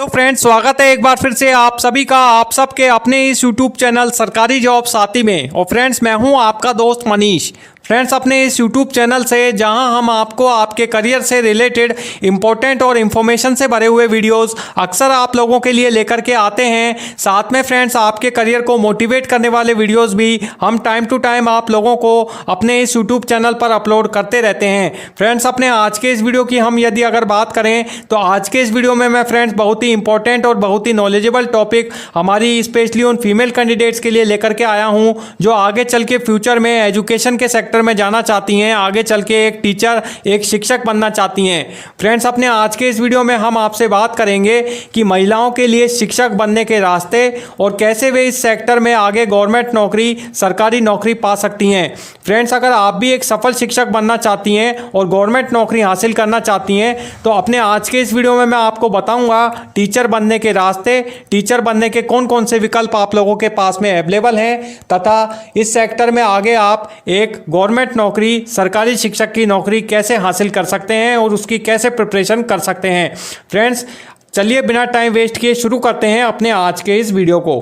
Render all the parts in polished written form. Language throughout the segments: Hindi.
हेलो फ्रेंड्स, स्वागत है एक बार फिर से आप सभी का आप सबके अपने इस यूट्यूब चैनल सरकारी जॉब साथी में। और फ्रेंड्स, मैं हूं आपका दोस्त मनीष। फ्रेंड्स, अपने इस यूट्यूब चैनल से जहां हम आपको आपके करियर से रिलेटेड इंपॉर्टेंट और इन्फॉर्मेशन से भरे हुए वीडियोस अक्सर आप लोगों के लिए लेकर के आते हैं। साथ में फ्रेंड्स, आपके करियर को मोटिवेट करने वाले वीडियोस भी हम टाइम टू टाइम आप लोगों को अपने इस यूट्यूब चैनल पर अपलोड करते रहते हैं। फ्रेंड्स, अपने आज के इस वीडियो की हम यदि अगर बात करें तो आज के इस वीडियो में मैं फ्रेंड्स बहुत ही इंपॉर्टेंट और बहुत ही नॉलेजेबल टॉपिक हमारी स्पेशली उन फीमेल कैंडिडेट्स के लिए लेकर के आया हूं जो आगे चल के फ्यूचर में एजुकेशन के सेक्टर में जाना चाहती हैं, आगे चल के एक टीचर एक शिक्षक बनना चाहती हैं। फ्रेंड्स, अपने आज के इस वीडियो में हम आपसे बात करेंगे कि महिलाओं के लिए शिक्षक बनने के रास्ते और कैसे वे इस सेक्टर में आगे गवर्नमेंट नौकरी, सरकारी नौकरी पा सकती हैं। फ्रेंड्स, अगर आप भी एक सफल शिक्षक बनना चाहती हैं और गवर्नमेंट नौकरी हासिल करना चाहती हैं तो अपने आज के इस वीडियो में मैं आपको बताऊंगा टीचर बनने के रास्ते, टीचर बनने के कौन कौन से विकल्प आप लोगों के पास में अवेलेबल हैं तथा इस सेक्टर में आगे आप एक गवर्नमेंट नौकरी, सरकारी शिक्षक की नौकरी कैसे हासिल कर सकते हैं और उसकी कैसे प्रिपरेशन कर सकते हैं। फ्रेंड्स, चलिए बिना टाइम वेस्ट किए शुरू करते हैं अपने आज के इस वीडियो को।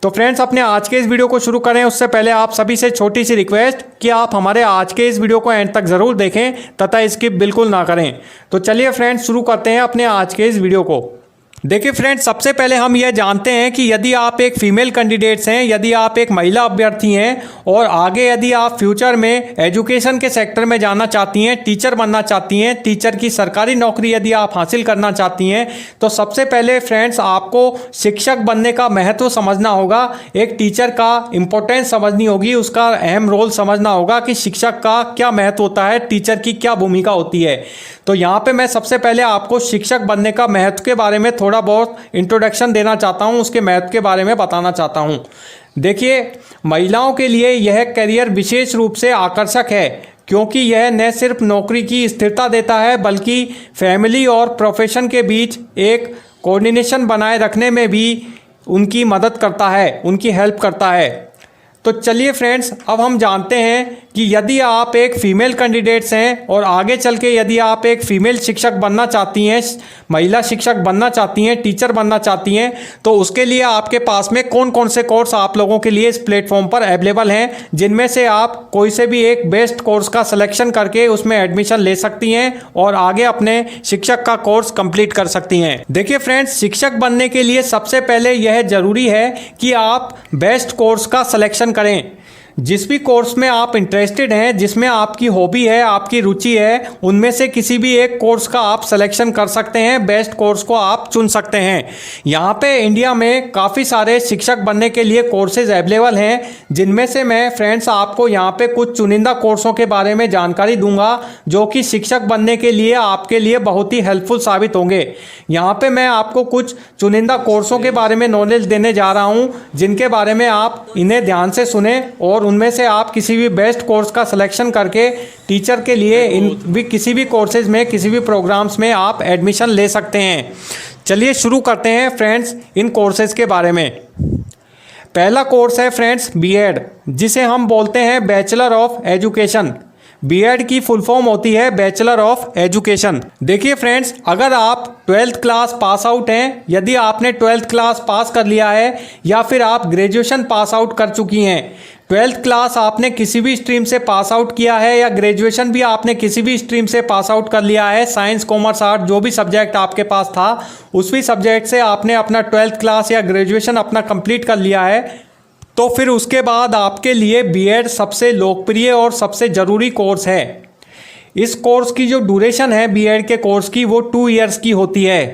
तो फ्रेंड्स, अपने आज के इस वीडियो को शुरू करें उससे पहले आप सभी से छोटी सी रिक्वेस्ट कि आप हमारे आज के इस वीडियो को एंड तक ज़रूर देखें तथा स्किप बिल्कुल ना करें। तो चलिए फ्रेंड्स, शुरू करते हैं अपने आज के इस वीडियो को। देखिए फ्रेंड्स, सबसे पहले हम यह जानते हैं कि यदि आप एक फीमेल कैंडिडेट्स हैं, यदि आप एक महिला अभ्यर्थी हैं और आगे यदि आप फ्यूचर में एजुकेशन के सेक्टर में जाना चाहती हैं, टीचर बनना चाहती हैं, टीचर की सरकारी नौकरी यदि आप हासिल करना चाहती हैं तो सबसे पहले फ्रेंड्स आपको शिक्षक बनने का महत्व समझना होगा। एक टीचर का इंपॉर्टेंस समझनी होगी, उसका अहम रोल समझना होगा कि शिक्षक का क्या महत्व होता है, टीचर की क्या भूमिका होती है। तो यहाँ पे मैं सबसे पहले आपको शिक्षक बनने का महत्व के बारे में थोड़ा बहुत इंट्रोडक्शन देना चाहता हूँ, उसके महत्व के बारे में बताना चाहता हूँ। देखिए, महिलाओं के लिए यह करियर विशेष रूप से आकर्षक है क्योंकि यह न सिर्फ नौकरी की स्थिरता देता है बल्कि फैमिली और प्रोफेशन के बीच एक कोऑर्डिनेशन बनाए रखने में भी उनकी मदद करता है, उनकी हेल्प करता है। तो चलिए फ्रेंड्स, अब हम जानते हैं कि यदि आप एक फीमेल कैंडिडेट्स हैं और आगे चल के यदि आप एक फीमेल शिक्षक बनना चाहती हैं, महिला शिक्षक बनना चाहती हैं, टीचर बनना चाहती हैं तो उसके लिए आपके पास में कौन कौन से कोर्स आप लोगों के लिए इस प्लेटफॉर्म पर अवेलेबल हैं, जिनमें से आप कोई से भी एक बेस्ट कोर्स का सिलेक्शन करके उसमें एडमिशन ले सकती हैं और आगे अपने शिक्षक का कोर्स कंप्लीट कर सकती हैं। देखिए फ्रेंड्स, शिक्षक बनने के लिए सबसे पहले यह जरूरी है कि आप बेस्ट कोर्स का सिलेक्शन करें। जिस भी कोर्स में आप इंटरेस्टेड हैं, जिसमें आपकी हॉबी है, आपकी रुचि है, उनमें से किसी भी एक कोर्स का आप सिलेक्शन कर सकते हैं, बेस्ट कोर्स को आप चुन सकते हैं। यहाँ पे इंडिया में काफ़ी सारे शिक्षक बनने के लिए कोर्सेज अवेलेबल हैं, जिनमें से मैं फ्रेंड्स आपको यहाँ पे कुछ चुनिंदा कोर्सों के बारे में जानकारी दूंगा जो कि शिक्षक बनने के लिए आपके लिए बहुत ही हेल्पफुल साबित होंगे। यहाँ पे मैं आपको कुछ चुनिंदा कोर्सों के बारे में नॉलेज देने जा रहा हूँ, जिनके बारे में आप इन्हें ध्यान से सुने और उनमें से आप किसी भी बेस्ट कोर्स का सिलेक्शन करके टीचर के लिए किसी भी कोर्सेज में, किसी भी प्रोग्राम्स में आप एडमिशन ले सकते हैं। चलिए शुरू करते हैं फ्रेंड्स इन कोर्सेज के बारे में। पहला कोर्स है फ्रेंड्स बीएड, जिसे हम बोलते हैं बैचलर ऑफ एजुकेशन। बीएड की फुल फॉर्म होती है बैचलर ऑफ एजुकेशन। देखिए फ्रेंड्स, अगर आप 12th क्लास पास आउट हैं, यदि आपने 12th क्लास पास कर लिया है या फिर आप ग्रेजुएशन पास आउट कर चुकी हैं, 12th क्लास आपने किसी भी स्ट्रीम से पास आउट किया है या ग्रेजुएशन भी आपने किसी भी स्ट्रीम से पास आउट कर लिया है, साइंस, कॉमर्स, आर्ट जो भी सब्जेक्ट आपके पास था उस भी सब्जेक्ट से आपने अपना 12th क्लास या ग्रेजुएशन अपना कंप्लीट कर लिया है, तो फिर उसके बाद आपके लिए बीएड सबसे लोकप्रिय और सबसे ज़रूरी कोर्स है। इस कोर्स की जो ड्यूरेशन है बीएड के कोर्स की वो 2 इयर्स की होती है।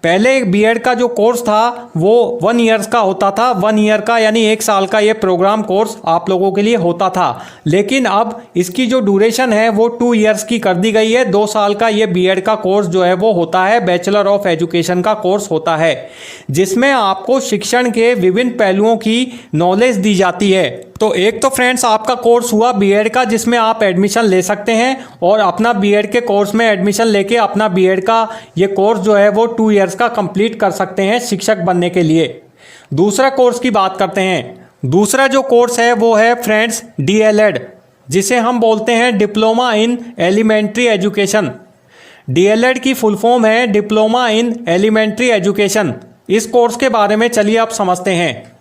पहले बीएड का जो कोर्स था वो 1 ईयर्स का होता था, 1 ईयर का यानी 1 साल का ये प्रोग्राम कोर्स आप लोगों के लिए होता था। लेकिन अब इसकी जो ड्यूरेशन है वो 2 इयर्स की कर दी गई है। 2 साल का ये बीएड का कोर्स जो है वो होता है, बैचलर ऑफ एजुकेशन का कोर्स होता है, जिसमें आपको शिक्षण के विभिन्न पहलुओं की नॉलेज दी जाती है। तो एक तो फ्रेंड्स आपका कोर्स हुआ बीएड का, जिसमें आप एडमिशन ले सकते हैं और अपना बीएड के कोर्स में एडमिशन लेके अपना बीएड का ये कोर्स जो है वो 2 इयर्स का कंप्लीट कर सकते हैं शिक्षक बनने के लिए। दूसरा कोर्स की बात करते हैं। दूसरा जो कोर्स है वो है फ्रेंड्स डीएलएड, जिसे हम बोलते हैं diploma in elementary education. DElEd की फुल फॉर्म है डिप्लोमा इन एलिमेंट्री एजुकेशन। इस कोर्स के बारे में चलिए आप समझते हैं।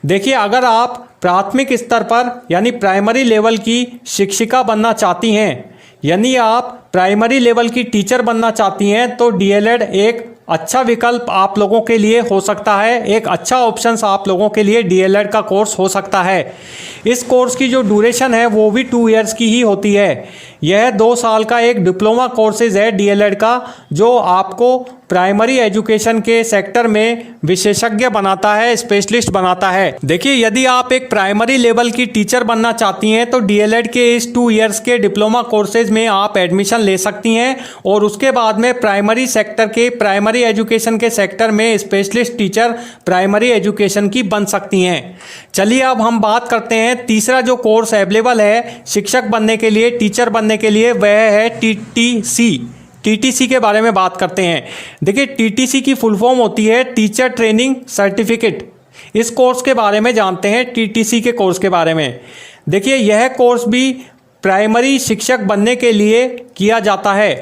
देखिए, अगर आप प्राथमिक स्तर पर यानी प्राइमरी लेवल की शिक्षिका बनना चाहती हैं, यानी आप प्राइमरी लेवल की टीचर बनना चाहती हैं, तो डीएलएड एक अच्छा विकल्प आप लोगों के लिए हो सकता है, एक अच्छा ऑप्शंस आप लोगों के लिए डीएलएड का कोर्स हो सकता है। इस कोर्स की जो ड्यूरेशन है वो भी 2 इयर्स की ही होती है। यह 2 साल का एक डिप्लोमा कोर्सेज है डीएलएड का, जो आपको प्राइमरी एजुकेशन के सेक्टर में विशेषज्ञ बनाता है, स्पेशलिस्ट बनाता है। देखिए, यदि आप एक प्राइमरी लेवल की टीचर बनना चाहती हैं तो डीएलएड के इस 2 इयर्स के डिप्लोमा कोर्सेज में आप एडमिशन ले सकती हैं और उसके बाद में प्राइमरी सेक्टर के प्राइमरी एजुकेशन के सेक्टर में स्पेशलिस्ट टीचर प्राइमरी एजुकेशन की बन सकती हैं। चलिए अब हम बात करते हैं तीसरा जो कोर्स अवेलेबल है शिक्षक बनने के लिए, टीचर बनने के लिए, वह है टीटीसी के बारे में बात करते हैं। देखिए, टीटीसी की फुल फॉर्म होती है टीचर ट्रेनिंग सर्टिफिकेट। इस कोर्स के बारे में जानते हैं, टीटीसी के कोर्स के बारे में। देखिए, यह कोर्स भी प्राइमरी शिक्षक बनने के लिए किया जाता है।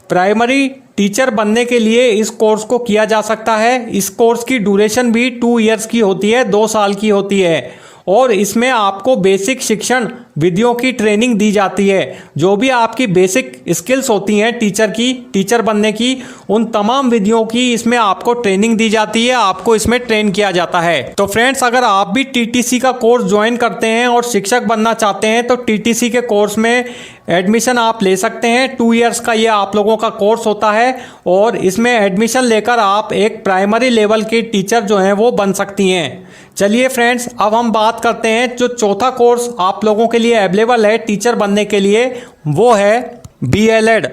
प्राइमरी टीचर बनने के लिए इस कोर्स को किया जा सकता है। इस कोर्स की ड्यूरेशन भी 2 इयर्स की होती है, 2 साल की होती है और इसमें आपको बेसिक शिक्षण विधियों की ट्रेनिंग दी जाती है। जो भी आपकी बेसिक स्किल्स होती हैं टीचर बनने की, उन तमाम विधियों की इसमें आपको ट्रेनिंग दी जाती है, आपको इसमें ट्रेन किया जाता है। तो फ्रेंड्स, अगर आप भी टीटीसी का कोर्स ज्वाइन करते हैं और शिक्षक बनना चाहते हैं तो टीटीसी के कोर्स में एडमिशन आप ले सकते हैं। 2 इयर्स का ये आप लोगों का कोर्स होता है और इसमें एडमिशन लेकर आप एक प्राइमरी लेवल की टीचर जो हैं वो बन सकती हैं। चलिए फ्रेंड्स, अब हम बात करते हैं जो चौथा कोर्स आप लोगों के लिए अवेलेबल है टीचर बनने के लिए, वो है बीएलएड।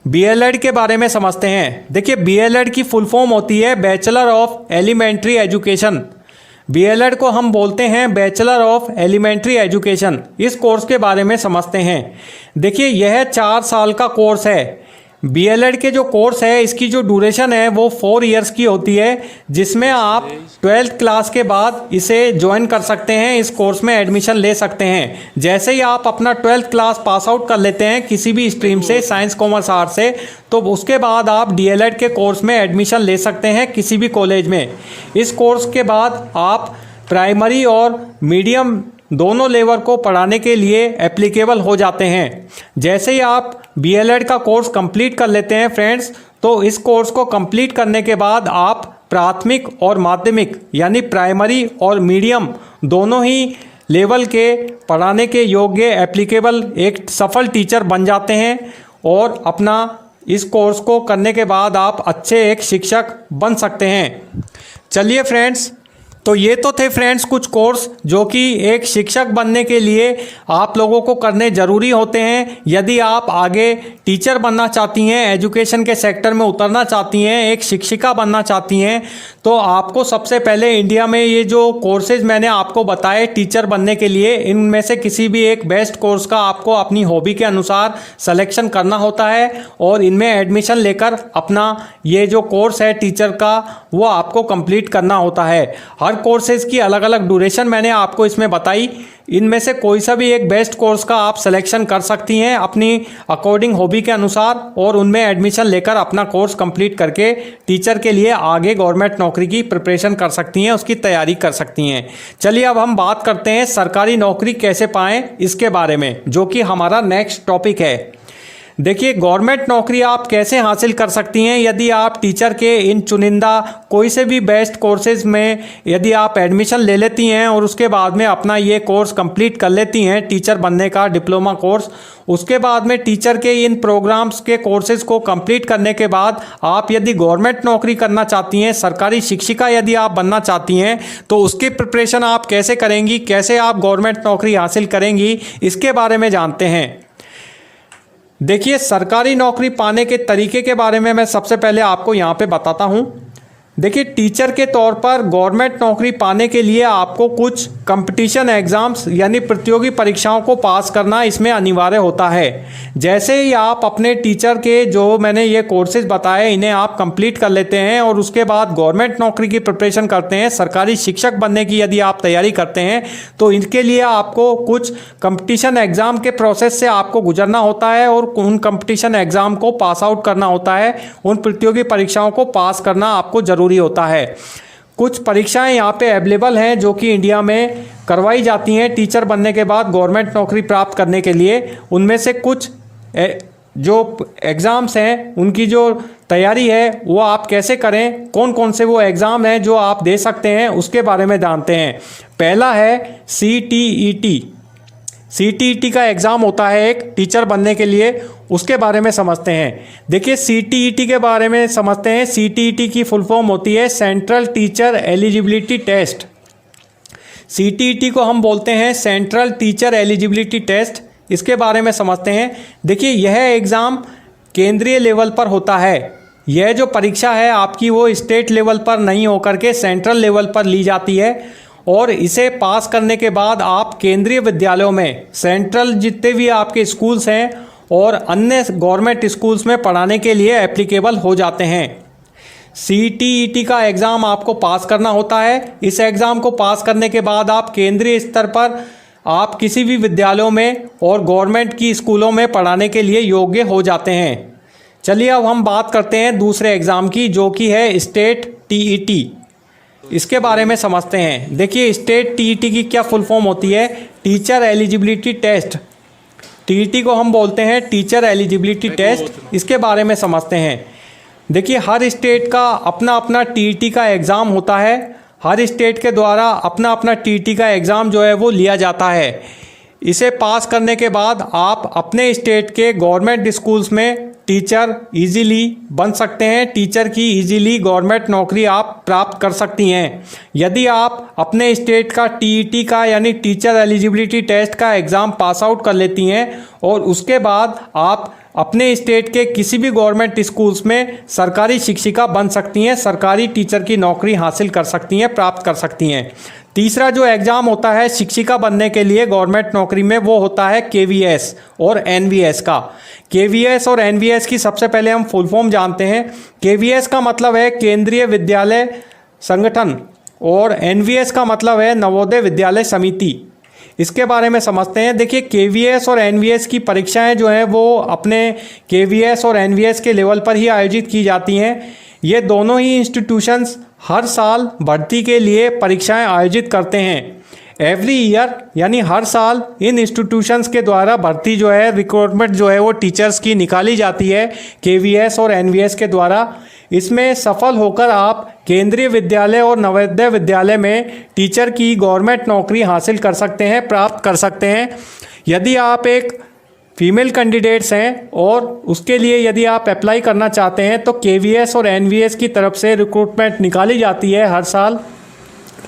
बीएलएड के बारे में समझते हैं। देखिए, बीएलएड की फुल फॉर्म होती है bachelor of elementary education. BElEd को हम बोलते हैं बैचलर ऑफ एलिमेंट्री एजुकेशन। इस कोर्स के बारे में समझते हैं। देखिए, यह 4 साल का कोर्स है। बीएलएड के जो कोर्स है इसकी जो ड्यूरेशन है वो 4 इयर्स की होती है, जिसमें आप 12th क्लास के बाद इसे ज्वाइन कर सकते हैं, इस कोर्स में एडमिशन ले सकते हैं। जैसे ही आप अपना 12th क्लास पास आउट कर लेते हैं किसी भी स्ट्रीम से, साइंस कॉमर्स आर्ट से, तो उसके बाद आप डीएलएड के कोर्स में एडमिशन ले सकते हैं किसी भी कॉलेज में। इस कोर्स के बाद आप प्राइमरी और मीडियम दोनों लेवल को पढ़ाने के लिए एप्लीकेबल हो जाते हैं। जैसे ही आप बीएलएड का कोर्स कंप्लीट कर लेते हैं फ्रेंड्स, तो इस कोर्स को कंप्लीट करने के बाद आप प्राथमिक और माध्यमिक यानी प्राइमरी और मीडियम दोनों ही लेवल के पढ़ाने के योग्य एप्लीकेबल एक सफल टीचर बन जाते हैं और अपना इस कोर्स को करने के बाद आप अच्छे एक शिक्षक बन सकते हैं। चलिए फ्रेंड्स, तो ये तो थे फ्रेंड्स कुछ कोर्स जो कि एक शिक्षक बनने के लिए आप लोगों को करने ज़रूरी होते हैं। यदि आप आगे टीचर बनना चाहती हैं, एजुकेशन के सेक्टर में उतरना चाहती हैं, एक शिक्षिका बनना चाहती हैं, तो आपको सबसे पहले इंडिया में ये जो कोर्सेज मैंने आपको बताए टीचर बनने के लिए, इनमें से किसी भी एक बेस्ट कोर्स का आपको अपनी हॉबी के अनुसार सिलेक्शन करना होता है और इनमें एडमिशन लेकर अपना ये जो कोर्स है टीचर का वो आपको कंप्लीट करना होता है। हर कोर्सेज की अलग अलग ड्यूरेशन मैंने आपको इसमें बताई। इनमें से कोई सा भी एक बेस्ट कोर्स का आप सिलेक्शन कर सकती हैं अपनी अकॉर्डिंग हॉबी के अनुसार और उनमें एडमिशन लेकर अपना कोर्स कंप्लीट करके टीचर के लिए आगे गवर्नमेंट नौकरी की प्रिपरेशन कर सकती हैं, उसकी तैयारी कर सकती हैं। चलिए अब हम बात करते हैं सरकारी नौकरी कैसे पाएं इसके बारे में, जो कि हमारा नेक्स्ट टॉपिक है। देखिए, गवर्नमेंट नौकरी आप कैसे हासिल कर सकती हैं यदि आप टीचर के इन चुनिंदा कोई से भी बेस्ट कोर्सेज में यदि आप एडमिशन ले लेती हैं और उसके बाद में अपना ये कोर्स कंप्लीट कर लेती हैं टीचर बनने का डिप्लोमा कोर्स। उसके बाद में टीचर के इन प्रोग्राम्स के कोर्सेज को कंप्लीट करने के बाद आप यदि गवर्नमेंट नौकरी करना चाहती हैं, सरकारी शिक्षिका यदि आप बनना चाहती हैं, तो उसकी प्रिपरेशन आप कैसे करेंगी, कैसे आप गवर्नमेंट नौकरी हासिल करेंगी, इसके बारे में जानते हैं। देखिए, सरकारी नौकरी पाने के तरीके के बारे में मैं सबसे पहले आपको यहाँ पे बताता हूँ। देखिए, टीचर के तौर पर गवर्नमेंट नौकरी पाने के लिए आपको कुछ कंपटीशन एग्ज़ाम्स यानी प्रतियोगी परीक्षाओं को पास करना इसमें अनिवार्य होता है। जैसे ही आप अपने टीचर के जो मैंने ये कोर्सेज बताए इन्हें आप कंप्लीट कर लेते हैं और उसके बाद गवर्नमेंट नौकरी की प्रिपरेशन करते हैं, सरकारी शिक्षक बनने की यदि आप तैयारी करते हैं, तो इनके लिए आपको कुछ कंपटीशन एग्ज़ाम के प्रोसेस से आपको गुजरना होता है और उन कंपटीशन एग्ज़ाम को पास आउट करना होता है। उन प्रतियोगी परीक्षाओं को पास करना आपको ज़रूरी होता है। कुछ परीक्षाएं यहाँ पे अवेलेबल हैं जो कि इंडिया में करवाई जाती हैं टीचर बनने के बाद गवर्नमेंट नौकरी प्राप्त करने के लिए। उनमें से कुछ जो एग्ज़ाम्स हैं उनकी जो तैयारी है वो आप कैसे करें, कौन कौन से वो एग्ज़ाम हैं जो आप दे सकते हैं, उसके बारे में जानते हैं। पहला है CTET। CTET का एग्ज़ाम होता है एक टीचर बनने के लिए, उसके बारे में समझते हैं। देखिए, CTET के बारे में समझते हैं। CTET की फुल फॉर्म होती है central teacher eligibility test. CTET को हम बोलते हैं सेंट्रल टीचर एलिजिबिलिटी टेस्ट। इसके बारे में समझते हैं। देखिए, यह एग्ज़ाम केंद्रीय लेवल पर होता है। यह जो परीक्षा है आपकी वो स्टेट लेवल पर नहीं होकर के सेंट्रल लेवल पर ली जाती है और इसे पास करने के बाद आप केंद्रीय विद्यालयों में, सेंट्रल जितने भी आपके स्कूल्स हैं और अन्य गवर्नमेंट स्कूल्स में पढ़ाने के लिए एप्लीकेबल हो जाते हैं। CTET का एग्ज़ाम आपको पास करना होता है। इस एग्ज़ाम को पास करने के बाद आप केंद्रीय स्तर पर आप किसी भी विद्यालयों में और गवर्नमेंट की स्कूलों में पढ़ाने के लिए योग्य हो जाते हैं। चलिए अब हम बात करते हैं दूसरे एग्ज़ाम की, जो कि है स्टेट TET। इसके बारे में समझते हैं। देखिए, स्टेट TET की क्या फुल फॉर्म होती है? Teacher eligibility test. TET को हम बोलते हैं टीचर एलिजिबिलिटी टेस्ट। इसके बारे में समझते हैं। देखिए, हर स्टेट का अपना अपना TET का एग्ज़ाम होता है। हर स्टेट के द्वारा अपना अपना TET का एग्ज़ाम जो है वो लिया जाता है। इसे पास करने के बाद आप अपने स्टेट के गवर्नमेंट स्कूल्स में टीचर इजीली बन सकते हैं। टीचर की इजीली गवर्नमेंट नौकरी आप प्राप्त कर सकती हैं। यदि आप अपने स्टेट का TET का यानी टीचर एलिजिबिलिटी टेस्ट का एग्ज़ाम पास आउट कर लेती हैं और उसके बाद आप अपने स्टेट के किसी भी गवर्नमेंट स्कूल्स में सरकारी शिक्षिका बन सकती हैं, सरकारी टीचर की नौकरी हासिल कर सकती हैं, प्राप्त कर सकती हैं। तीसरा जो एग्ज़ाम होता है शिक्षिका बनने के लिए गवर्नमेंट नौकरी में, वो होता है KVS और NVS का। KVS और NVS की सबसे पहले हम फुल फॉर्म जानते हैं। KVS का मतलब है केंद्रीय विद्यालय संगठन और NVS का मतलब है नवोदय विद्यालय समिति। इसके बारे में समझते हैं। देखिए, KVS और NVS की परीक्षाएं जो हैं वो अपने KVS और NVS के लेवल पर ही आयोजित की जाती हैं। ये दोनों ही इंस्टीट्यूशंस हर साल भर्ती के लिए परीक्षाएं आयोजित करते हैं। एवरी ईयर यानी हर साल इन इंस्टीट्यूशंस के द्वारा भर्ती जो है, रिक्रूटमेंट जो है वो टीचर्स की निकाली जाती है KVS और NVS के द्वारा। इसमें सफल होकर आप केंद्रीय विद्यालय और नवोदय विद्यालय में टीचर की गवर्नमेंट नौकरी हासिल कर सकते हैं, प्राप्त कर सकते हैं। यदि आप एक फीमेल कैंडिडेट्स हैं और उसके लिए यदि आप अप्लाई करना चाहते हैं तो KVS और NVS की तरफ से रिक्रूटमेंट निकाली जाती है हर साल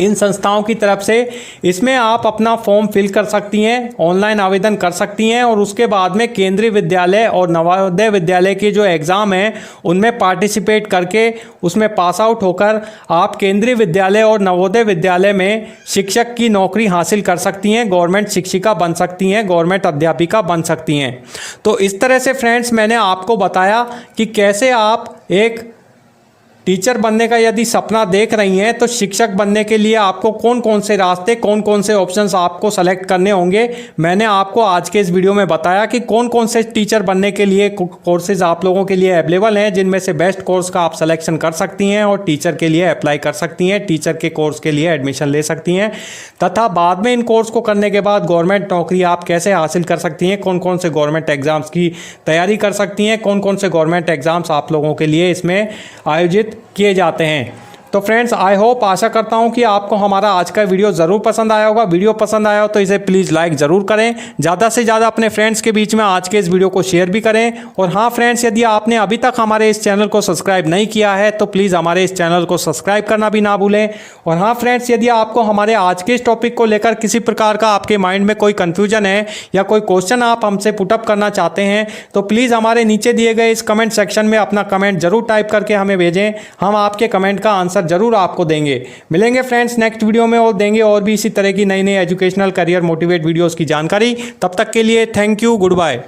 इन संस्थाओं की तरफ से। इसमें आप अपना फॉर्म फिल कर सकती हैं, ऑनलाइन आवेदन कर सकती हैं और उसके बाद में केंद्रीय विद्यालय और नवोदय विद्यालय के जो एग्ज़ाम हैं उनमें पार्टिसिपेट करके उसमें पास आउट होकर आप केंद्रीय विद्यालय और नवोदय विद्यालय में शिक्षक की नौकरी हासिल कर सकती हैं, गवर्नमेंट शिक्षिका बन सकती हैं, गवर्नमेंट अध्यापिका बन सकती हैं। तो इस तरह से फ्रेंड्स मैंने आपको बताया कि कैसे आप एक टीचर बनने का यदि सपना देख रही हैं तो शिक्षक बनने के लिए आपको कौन कौन से रास्ते, कौन कौन से ऑप्शंस आपको सेलेक्ट करने होंगे। मैंने आपको आज के इस वीडियो में बताया कि कौन कौन से टीचर बनने के लिए कोर्सेज आप लोगों के लिए अवेलेबल हैं, जिनमें से बेस्ट कोर्स का आप सिलेक्शन कर सकती हैं और टीचर के लिए अप्लाई कर सकती हैं, टीचर के कोर्स के लिए एडमिशन ले सकती हैं, तथा बाद में इन कोर्स को करने के बाद गवर्नमेंट नौकरी आप कैसे हासिल कर सकती हैं, कौन कौन से गवर्नमेंट एग्जाम्स की तैयारी कर सकती हैं, कौन कौन से गवर्नमेंट एग्जाम्स आप लोगों के लिए इसमें आयोजित किए जाते हैं। तो फ्रेंड्स, आई होप, आशा करता हूं कि आपको हमारा आज का वीडियो ज़रूर पसंद आया होगा। वीडियो पसंद आया हो तो इसे प्लीज़ लाइक ज़रूर करें, ज़्यादा से ज़्यादा अपने फ्रेंड्स के बीच में आज के इस वीडियो को शेयर भी करें। और हाँ फ्रेंड्स, यदि आपने अभी तक हमारे इस चैनल को सब्सक्राइब नहीं किया है तो प्लीज़ हमारे इस चैनल को सब्सक्राइब करना भी ना भूलें। और हाँ फ्रेंड्स, यदि आपको हमारे आज के इस टॉपिक को लेकर किसी प्रकार का आपके माइंड में कोई कन्फ्यूजन है या कोई क्वेश्चन आप हमसे पुटअप करना चाहते हैं तो प्लीज़ हमारे नीचे दिए गए इस कमेंट सेक्शन में अपना कमेंट जरूर टाइप करके हमें भेजें। हम आपके कमेंट का आंसर आंसर जरूर आपको देंगे। मिलेंगे फ्रेंड्स नेक्स्ट वीडियो में और देंगे और भी इसी तरह की नई नई एजुकेशनल करियर मोटिवेट वीडियोस की जानकारी। तब तक के लिए थैंक यू, गुड बाय।